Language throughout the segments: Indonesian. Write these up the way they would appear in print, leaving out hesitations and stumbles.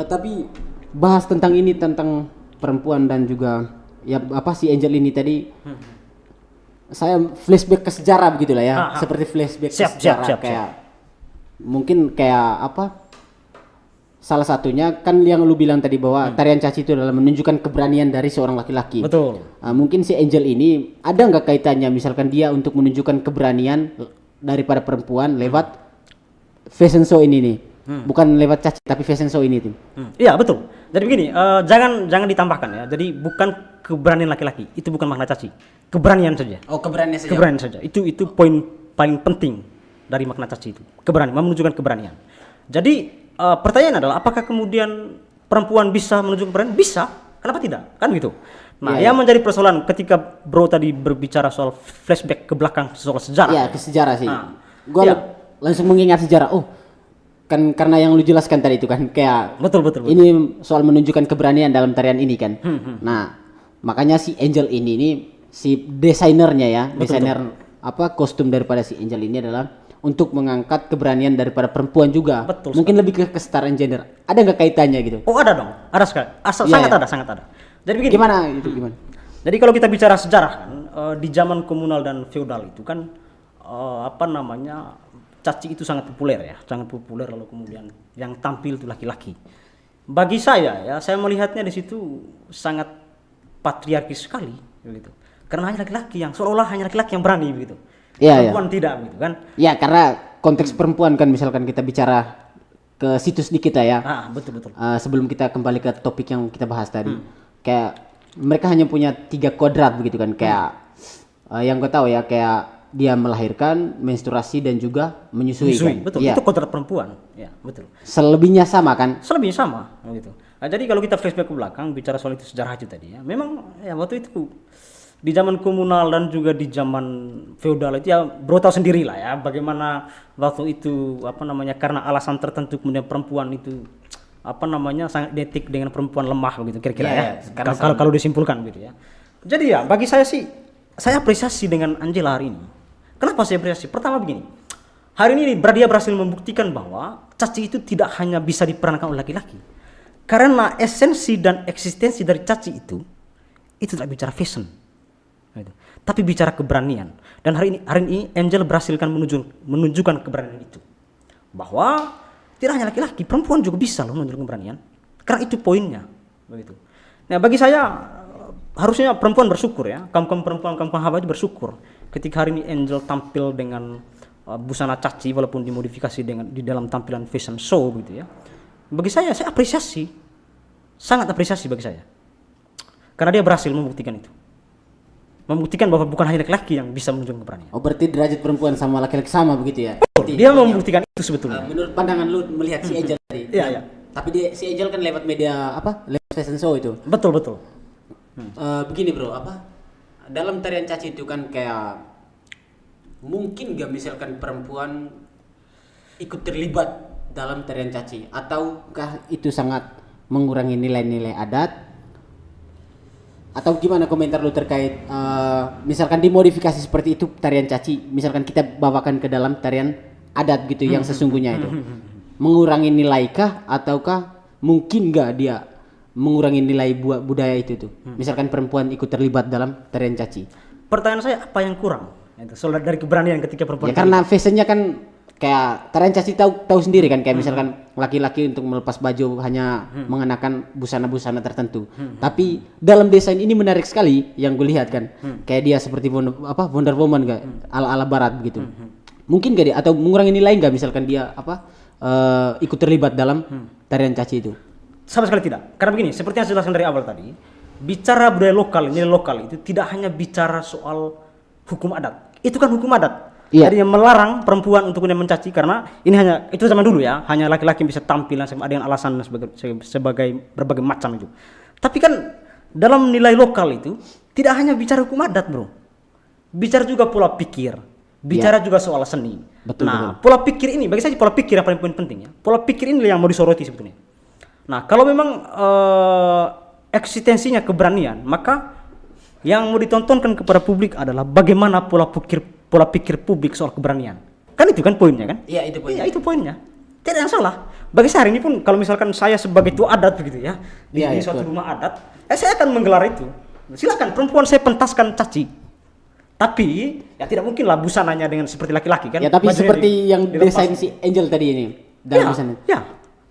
Tapi bahas tentang ini, tentang perempuan dan juga ya apa si Angel ini tadi. Saya flashback ke sejarah begitulah ya, seperti flashback ke sejarah kayak mungkin kayak apa? Salah satunya kan yang lu bilang tadi bahwa tarian caci itu adalah menunjukkan keberanian dari seorang laki-laki. Betul. Mungkin si Angel ini ada nggak kaitannya misalkan dia untuk menunjukkan keberanian daripada perempuan lewat fashion show ini nih. Bukan lewat caci tapi fashion show ini tuh. Iya betul. Jadi begini, jangan ditambahkan ya. Jadi bukan keberanian laki-laki, itu bukan makna caci. Keberanian saja. Oh, keberanian saja. Keberanian saja. Itu poin paling penting dari makna caci itu. Keberanian, menunjukkan keberanian. Jadi pertanyaan adalah apakah kemudian perempuan bisa menunjukkan keberanian? Bisa. Kenapa tidak? Kan gitu. Nah, yang menjadi persoalan ketika Bro tadi berbicara soal flashback ke belakang soal sejarah. Iya, ke sejarah sih. Gua langsung mengingat sejarah. Oh, kan karena yang lu jelaskan tadi itu kan kayak betul. Ini soal menunjukkan keberanian dalam tarian ini kan. Nah, makanya si Angel ini nih si desainernya ya, desainer apa kostum daripada si Angel ini adalah untuk mengangkat keberanian daripada perempuan juga. Betul. Mungkin lebih ke kesetaraan gender. Ada nggak kaitannya gitu? Oh, ada dong. Ada sekali. Sangat ada. Jadi begini. Gimana itu gimana? Jadi kalau kita bicara sejarah kan di zaman komunal dan feodal itu kan caci itu sangat populer lalu kemudian yang tampil itu laki-laki. Bagi saya melihatnya di situ sangat patriarkis sekali begitu. Karena hanya laki-laki yang seolah-olah hanya laki-laki yang berani begitu. Perempuan tidak begitu kan? Ya karena konteks perempuan kan misalkan kita bicara ke situs di kita ya. Betul. Sebelum kita kembali ke topik yang kita bahas tadi, kayak mereka hanya punya 3 kodrat begitu kan, kayak yang gue tahu ya kayak dia melahirkan, menstruasi dan juga menyusui. Kan? Betul. Ya. Itu kodrat perempuan. Ya, betul. Selebihnya sama kan? Selebihnya sama gitu. Nah, jadi kalau kita flashback ke belakang bicara soal itu sejarah itu tadi ya, memang ya waktu itu di zaman komunal dan juga di zaman feodal itu ya Bro tahu sendiri lah ya bagaimana waktu itu karena alasan tertentu kemudian perempuan itu sangat identik dengan perempuan lemah begitu kira-kira ya. Kalau disimpulkan gitu ya. Jadi ya bagi saya sih saya apresiasi dengan Angela hari ini. Kenapa saya apresiasi? Pertama begini. Hari ini dia berhasil membuktikan bahwa caci itu tidak hanya bisa diperankan oleh laki-laki. Karena esensi dan eksistensi dari caci itu tidak bicara fashion. Tapi bicara keberanian. Dan hari ini Angel berhasilkan menunjukkan keberanian itu. Bahwa tidak hanya laki-laki, perempuan juga bisa loh menunjukkan keberanian. Karena itu poinnya, begitu. Nah, bagi saya harusnya perempuan bersyukur ya. Kaum perempuan, kaum hawa itu bersyukur ketika hari ini Angel tampil dengan busana caci walaupun dimodifikasi di dalam tampilan fashion show gitu ya. Bagi saya apresiasi. Sangat apresiasi bagi saya. Karena dia berhasil membuktikan itu. Membuktikan bahwa bukan hanya laki-laki yang bisa menunjukkan keberanian. Oh, berarti derajat perempuan sama laki-laki sama begitu ya? Dia membuktikan itu sebetulnya. Menurut pandangan lu melihat si Angel tadi. Iya. Tapi si Angel kan lewat media lewat fashion show itu. Betul. Begini Bro, dalam tarian caci itu kan kayak mungkin gak misalkan perempuan ikut terlibat dalam tarian caci, ataukah itu sangat mengurangi nilai-nilai adat? Atau gimana komentar lu terkait misalkan dimodifikasi seperti itu tarian caci, misalkan kita bawakan ke dalam tarian adat gitu yang sesungguhnya itu mengurangi nilaikah ataukah mungkin gak dia mengurangi nilai budaya itu tuh? Misalkan perempuan ikut terlibat dalam tarian caci. Pertanyaan saya apa yang kurang? Soal dari keberanian ketika perempuan. Ya karena fashionnya kan kayak tarian caci tahu sendiri kan kayak misalkan laki-laki untuk melepas baju hanya mengenakan busana-busana tertentu. Tapi dalam desain ini menarik sekali yang gue lihat kan. Kayak dia seperti Wonder Woman gak ala-ala barat begitu. Mungkin gak dia atau mengurangi nilai gak misalkan dia ikut terlibat dalam tarian caci itu? Sama sekali tidak. Karena begini, seperti yang saya jelaskan dari awal tadi, bicara budaya lokal, nilai lokal itu tidak hanya bicara soal hukum adat. Itu kan hukum adat. Iya. Jadi yang melarang perempuan untuk mencaci karena ini hanya itu zaman dulu ya, hanya laki-laki yang bisa tampil dengan alasan sebagai berbagai macam itu. Tapi kan dalam nilai lokal itu tidak hanya bicara hukum adat, Bro. Bicara juga pola pikir, bicara juga soal seni. Betul. Pola pikir ini bagi saya pola pikir yang paling penting ya. Pola pikir ini yang mau disoroti sebetulnya. Nah, kalau memang eksistensinya keberanian, maka yang mau ditontonkan kepada publik adalah bagaimana pola pikir publik soal keberanian. Kan itu kan poinnya kan? Iya, itu poinnya. Iya, itu poinnya. Tidak yang salah. Bagi saya hari ini pun kalau misalkan saya sebagai tua adat begitu ya, di suatu rumah adat, saya akan menggelar itu. Silakan perempuan saya pentaskan caci. Tapi ya tidak mungkin lah busananya dengan seperti laki-laki kan. Ya tapi seperti yang desain si Angel tadi ini dalam busana. Ya,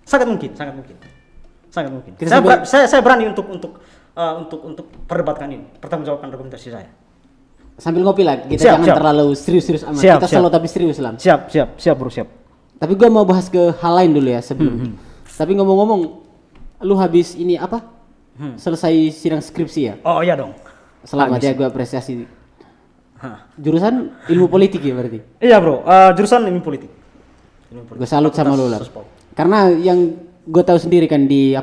sangat mungkin. Saya berani untuk perdebatkan ini, pertanggungjawabkan argumentasi saya. Sambil ngopi lah, kita jangan terlalu serius-serius amat. Kita selalu tapi serius lah. Siap bro, siap. Tapi gue mau bahas ke hal lain dulu ya sebelum. Tapi ngomong-ngomong, lu habis ini apa? Selesai sidang skripsi ya? Oh iya dong. Selamat ya, gue apresiasi. Jurusan ilmu politik ya berarti? Iya bro, jurusan ilmu politik. Gue salut sama lu lah. Karena yang gue tahu sendiri kan di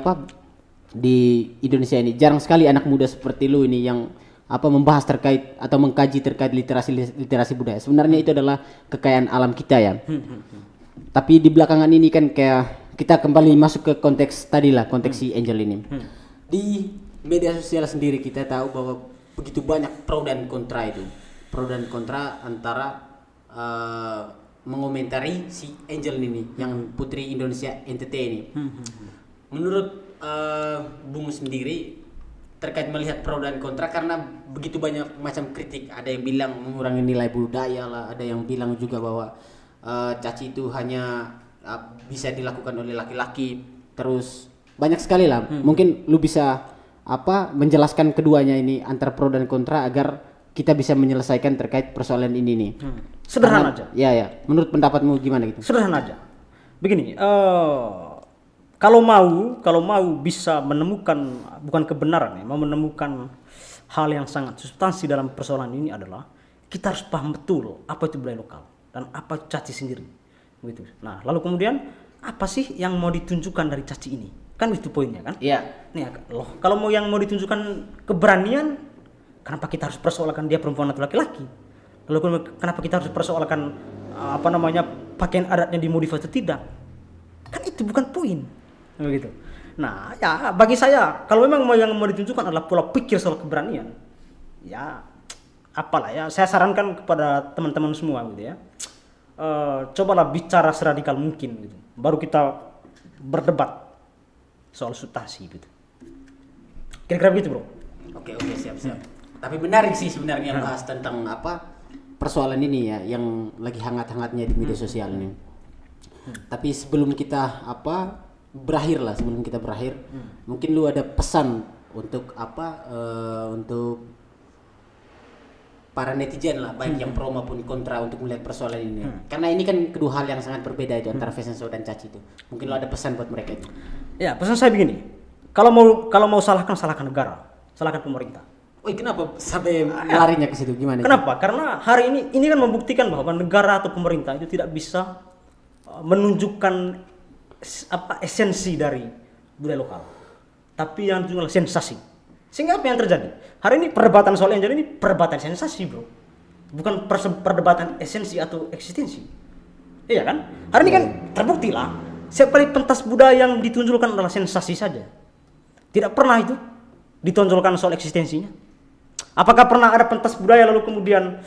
Indonesia ini jarang sekali anak muda seperti lu ini yang membahas terkait atau mengkaji terkait literasi budaya. Sebenarnya itu adalah kekayaan alam kita ya. Tapi di belakangan ini kan kayak kita kembali masuk ke konteks tadi lah, konteks si Angel ini. Di media sosial sendiri kita tahu bahwa begitu banyak pro dan kontra itu. Pro dan kontra antara mengomentari si Angel ini yang Putri Indonesia NTT ini. Menurut Bung sendiri terkait melihat pro dan kontra karena begitu banyak macam kritik, ada yang bilang mengurangi nilai budaya lah, ada yang bilang juga bahwa caci itu hanya bisa dilakukan oleh laki-laki, terus banyak sekali lah. Mungkin lu bisa menjelaskan keduanya ini antara pro dan kontra agar kita bisa menyelesaikan terkait persoalan ini nih. Sederhana aja. Ya. Menurut pendapatmu gimana gitu? Sederhana aja. Begini, kalau mau bisa menemukan bukan kebenaran ya, mau menemukan hal yang sangat substansi dalam persoalan ini adalah kita harus paham betul apa itu budaya lokal dan apa caci sendiri, begitu. Nah, lalu kemudian apa sih yang mau ditunjukkan dari caci ini? Kan itu poinnya kan? Iya. Nih, loh, kalau yang mau ditunjukkan keberanian, kenapa kita harus persoalkan dia perempuan atau laki-laki? Lalu kenapa kita harus persoalkan pakaian adatnya dimodif atau tidak? Kan itu bukan poin. Begitu. Nah, ya bagi saya kalau memang yang mau ditunjukkan adalah pola pikir soal keberanian, ya apalah ya, saya sarankan kepada teman-teman semua gitu ya, cobalah bicara seradikal mungkin gitu, baru kita berdebat soal substansi gitu. Kira-kira begitu bro. Oke siap. Tapi menarik sih sebenarnya bahas tentang persoalan ini ya yang lagi hangat-hangatnya di media sosial ini. Tapi sebelum kita berakhir, mungkin lu ada pesan untuk untuk para netizen lah, baik yang pro maupun kontra untuk melihat persoalan ini. Karena ini kan kedua hal yang sangat berbeda itu antara fashion show dan caci itu. Mungkin lu ada pesan buat mereka itu. Ya, pesan saya begini. Kalau mau salahkan negara, salahkan pemerintah. Kenapa sampai larinya ke situ? Gimana? Kenapa? Karena hari ini kan membuktikan bahwa negara atau pemerintah itu tidak bisa menunjukkan esensi dari budaya lokal, tapi yang adalah sensasi. Sehingga apa yang terjadi? Hari ini perdebatan soal Angel ini perdebatan sensasi bro, bukan perdebatan esensi atau eksistensi. Iya kan? Hari ini kan terbukti lah, setiap kali pentas budaya yang ditunjukkan adalah sensasi saja. Tidak pernah itu ditonjolkan soal eksistensinya. Apakah pernah ada pentas budaya lalu kemudian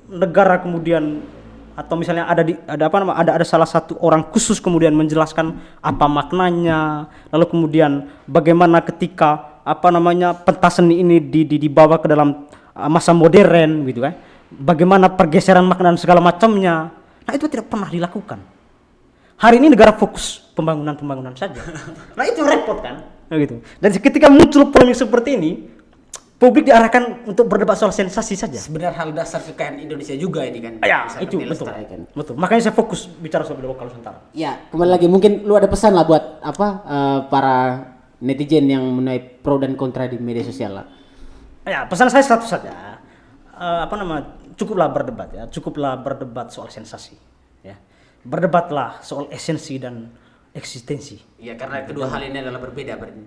negara kemudian atau misalnya ada salah satu orang khusus kemudian menjelaskan apa maknanya, lalu kemudian bagaimana ketika pentas seni ini dibawa ke dalam masa modern gitu kan, bagaimana pergeseran makna dan segala macamnya. Nah, itu tidak pernah dilakukan. Hari ini negara fokus pembangunan saja. Nah, itu repot kan, gitu. Dan ketika muncul polemik seperti ini, publik diarahkan untuk berdebat soal sensasi saja. Sebenarnya hal dasar kekayaan Indonesia juga ini kan. Ya, itu betul. Makanya saya fokus bicara soal budaya lokal Nusantara. Ya, kembali lagi mungkin lu ada pesan lah buat para netizen yang menuai pro dan kontra di media sosial lah. Ya, pesan saya satu saja. Cukuplah berdebat soal sensasi, ya. Berdebatlah soal esensi dan eksistensi. Ya, karena kedua hal ini adalah berbeda berarti.